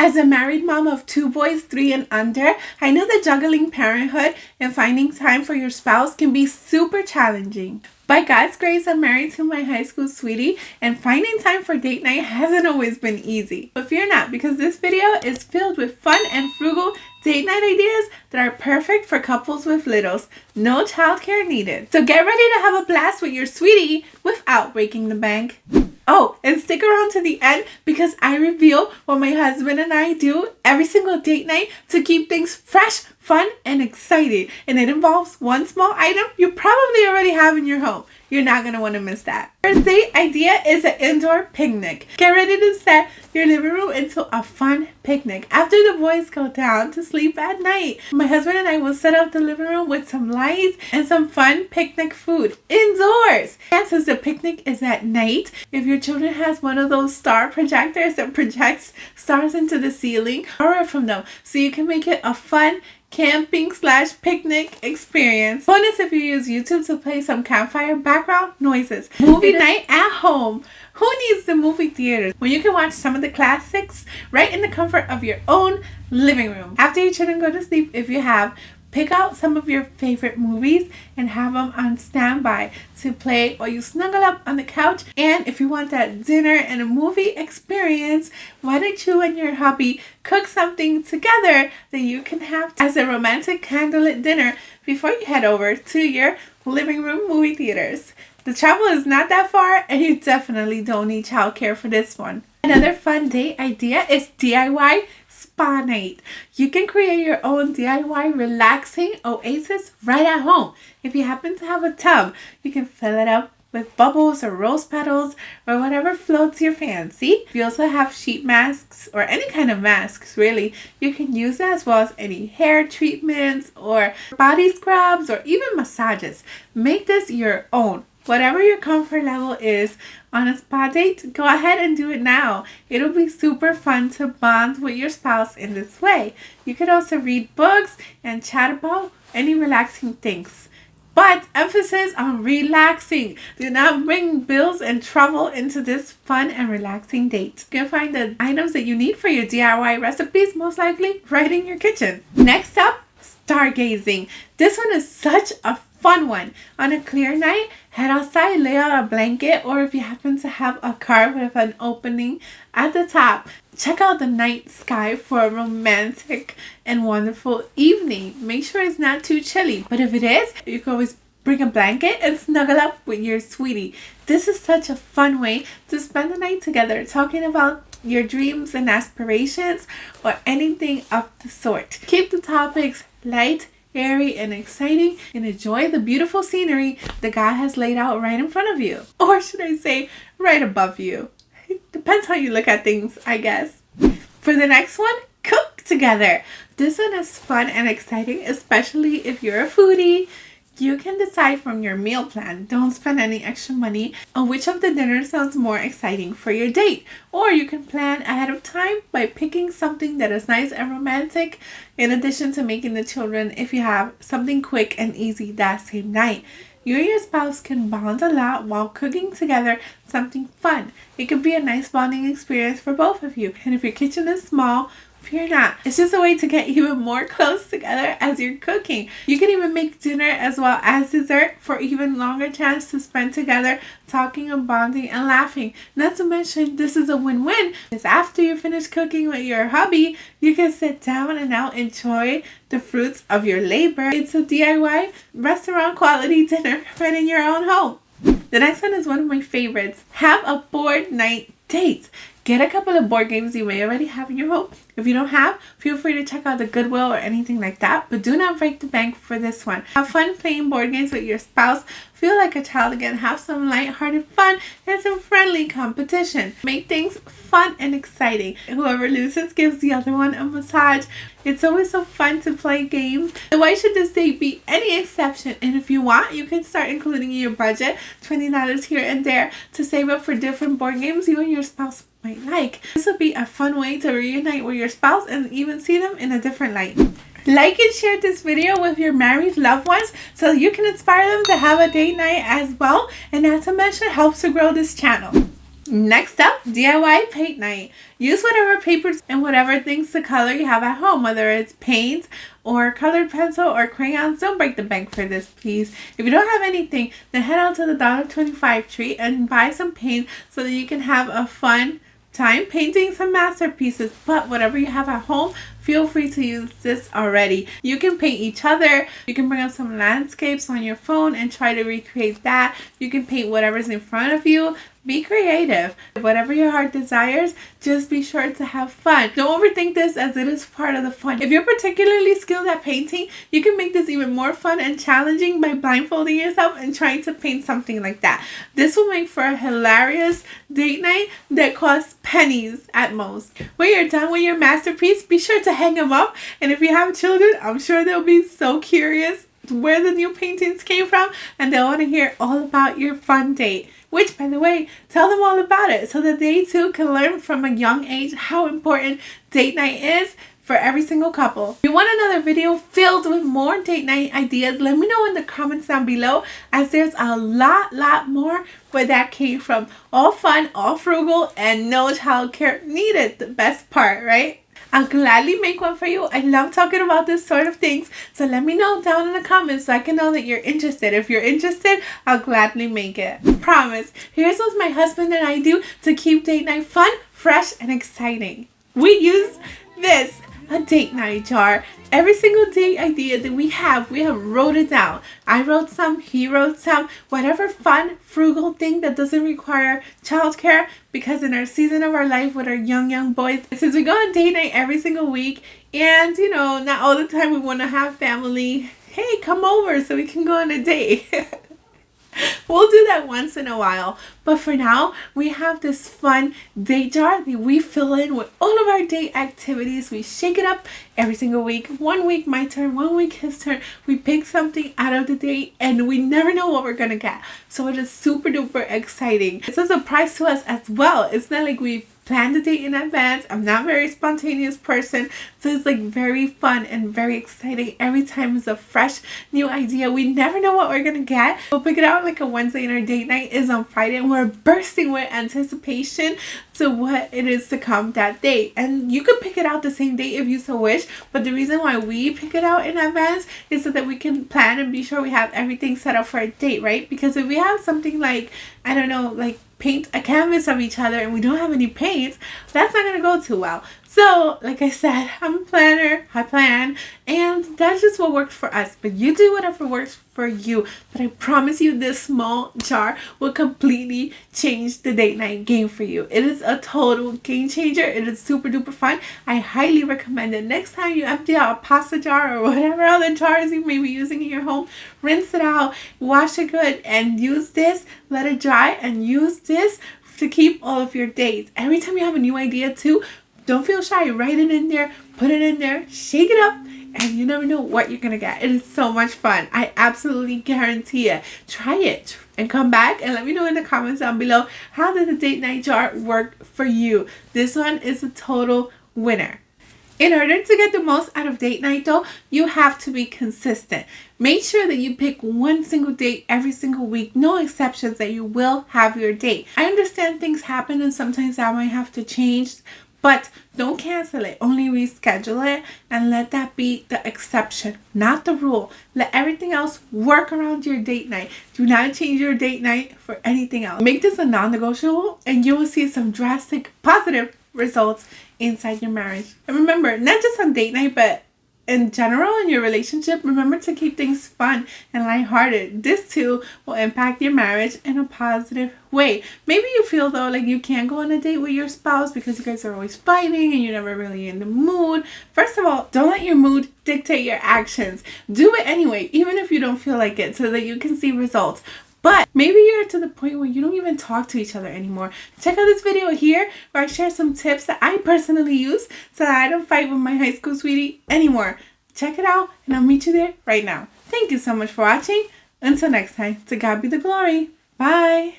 As a married mom of 2 boys, 3 and under, I know that juggling parenthood and finding time for your spouse can be super challenging. By God's grace, I'm married to my high school sweetie, and finding time for date night hasn't always been easy. But fear not, because this video is filled with fun and frugal date night ideas that are perfect for couples with littles. No childcare needed. So get ready to have a blast with your sweetie without breaking the bank. Oh, and stick around to the end because I reveal what my husband and I do every single date night to keep things fresh, fun, and exciting. And it involves one small item you probably already have in your home. You're not going to want to miss that. First date idea is an indoor picnic. Get ready to set your living room into a fun picnic. After the boys go down to sleep at night, my husband and I will set up the living room with some lights and some fun picnic food indoors. And since the picnic is at night, if your children has one of those star projectors that projects stars into the ceiling, borrow from them so you can make it a fun camping/picnic experience. Bonus if you use YouTube to play some campfire background noises. Movie night at home. Who needs the movie theater when you can watch some of the classics right in the comfort of your own living room? After your children go to sleep, if you have, pick out some of your favorite movies and have them on standby to play while you snuggle up on the couch. And if you want that dinner and a movie experience, why don't you and your hubby cook something together that you can have as a romantic candlelit dinner before you head over to your living room movie theaters. The travel is not that far and you definitely don't need childcare for this one. Another fun date idea is DIY spa night. You can create your own DIY relaxing oasis right at home. If you happen to have a tub, you can fill it up with bubbles or rose petals or whatever floats your fancy. We also have sheet masks or any kind of masks really. You can use it as well as any hair treatments or body scrubs or even massages. Make this your own. Whatever your comfort level is on a spa date, go ahead and do it now. It'll be super fun to bond with your spouse in this way. You could also read books and chat about any relaxing things. But emphasis on relaxing. Do not bring bills and trouble into this fun and relaxing date. You can find the items that you need for your DIY recipes most likely right in your kitchen. Next up, stargazing. This one is such a fun one. On a clear night, head outside, lay out a blanket, or if you happen to have a car with an opening at the top, check out the night sky for a romantic and wonderful evening. Make sure it's not too chilly, but if it is, you can always bring a blanket and snuggle up with your sweetie. This is such a fun way to spend the night together, talking about your dreams and aspirations or anything of the sort. Keep the topics light, airy, and exciting, and enjoy the beautiful scenery that God has laid out right in front of you. Or should I say, right above you. It depends how you look at things, I guess. For the next one, cook together. This one is fun and exciting, especially if you're a foodie. You can decide from your meal plan. Don't spend any extra money on which of the dinners sounds more exciting for your date. Or you can plan ahead of time by picking something that is nice and romantic, in addition to making the children if you have something quick and easy that same night. You and your spouse can bond a lot while cooking together something fun. It could be a nice bonding experience for both of you. And if your kitchen is small, fear not. It's just a way to get even more close together as you're cooking. You can even make dinner as well as dessert for even longer chance to spend together talking and bonding and laughing. Not to mention, this is a win-win because after you finish cooking with your hubby, you can sit down and now enjoy the fruits of your labor. It's a DIY restaurant quality dinner right in your own home. The next one is one of my favorites. Have a board night date. Get a couple of board games you may already have in your home. If you don't have, feel free to check out the Goodwill or anything like that, but do not break the bank for this one. Have fun playing board games with your spouse. Feel like a child again. Have some lighthearted fun and some friendly competition. Make things fun and exciting. Whoever loses gives the other one a massage. It's always so fun to play games. So why should this date be any exception? And if you want, you can start including in your budget $20 here and there to save up for different board games you and your spouse might like. This will be a fun way to reunite with your spouse and even see them in a different light. Like and share this video with your married loved ones so you can inspire them to have a date night as well, and not to mention helps to grow this channel. Next up, DIY paint night. Use whatever papers and whatever things to color you have at home, whether it's paint or colored pencil or crayons. Don't break the bank for this, please. If you don't have anything, then head out to the $1.25 tree and buy some paint so that you can have a fun time painting some masterpieces. But whatever you have at home, feel free to use this already. You can paint each other. You can bring up some landscapes on your phone and try to recreate that. You can paint whatever's in front of you. Be creative. Whatever your heart desires, just be sure to have fun. Don't overthink this, as it is part of the fun. If you're particularly skilled at painting, you can make this even more fun and challenging by blindfolding yourself and trying to paint something like that. This will make for a hilarious date night that costs pennies at most. When you're done with your masterpiece, be sure to hang them up. And if you have children, I'm sure they'll be so curious where the new paintings came from, and they'll want to hear all about your fun date. Which, by the way, tell them all about it so that they too can learn from a young age how important date night is for every single couple. If you want another video filled with more date night ideas, let me know in the comments down below, as there's a lot more where that came from. All fun, all frugal, and no childcare needed. The best part, right? I'll gladly make one for you. I love talking about this sort of things. So let me know down in the comments so I can know that you're interested. If you're interested, I'll gladly make it. Promise. Here's what my husband and I do to keep date night fun, fresh, and exciting. We use this, a date night jar. Every single date idea that we have wrote it down. I wrote some, he wrote some, whatever fun, frugal thing that doesn't require childcare, because in our season of our life with our young boys, since we go on date night every single week, and you know, not all the time we want to have family, hey, come over so we can go on a date. We'll do that once in a while, but for now we have this fun date jar that we fill in with all of our date activities. We shake it up every single week. 1 week my turn, 1 week his turn. We pick something out of the date and we never know what we're gonna get, so it is super duper exciting. It's a surprise to us as well. It's not like we've planned the date in advance. I'm not a very spontaneous person, so it's like very fun and very exciting. Every time is a fresh new idea. We never know what we're gonna get. We'll pick it out like a Wednesday, and our date night is on Friday, and we're bursting with anticipation to what it is to come that day. And you could pick it out the same day if you so wish, but the reason why we pick it out in advance is so that we can plan and be sure we have everything set up for a date, right? Because if we have something like, I don't know, like paint a canvas of each other and we don't have any paints, that's not gonna go too well. So like I said, I'm a planner, I plan, and that's just what works for us. But you do whatever works for you. But I promise you, this small jar will completely change the date night game for you. It is a total game changer. It is super duper fun. I highly recommend it. Next time you empty out a pasta jar or whatever other jars you may be using in your home, rinse it out, wash it good, and use this, let it dry, and use this to keep all of your dates. Every time you have a new idea too, don't feel shy. Write it in there, put it in there, shake it up, and you never know what you're gonna get. It is so much fun. I absolutely guarantee it. Try it and come back and let me know in the comments down below, how did the date night jar work for you? This one is a total winner. In order to get the most out of date night though, you have to be consistent. Make sure that you pick one single date every single week. No exceptions, that you will have your date. I understand things happen and sometimes that might have to change, but don't cancel it. Only reschedule it and let that be the exception, not the rule. Let everything else work around your date night. Do not change your date night for anything else. Make this a non-negotiable and you will see some drastic positive results inside your marriage. And remember, not just on date night, but in general in your relationship, remember to keep things fun and lighthearted. This too will impact your marriage in a positive way. Maybe you feel though like you can't go on a date with your spouse because you guys are always fighting and you're never really in the mood. First of all, don't let your mood dictate your actions. Do it anyway, even if you don't feel like it, so that you can see results. But maybe you're to the point where you don't even talk to each other anymore. Check out this video here where I share some tips that I personally use so that I don't fight with my high school sweetie anymore. Check it out and I'll meet you there right now. Thank you so much for watching. Until next time, to God be the glory. Bye.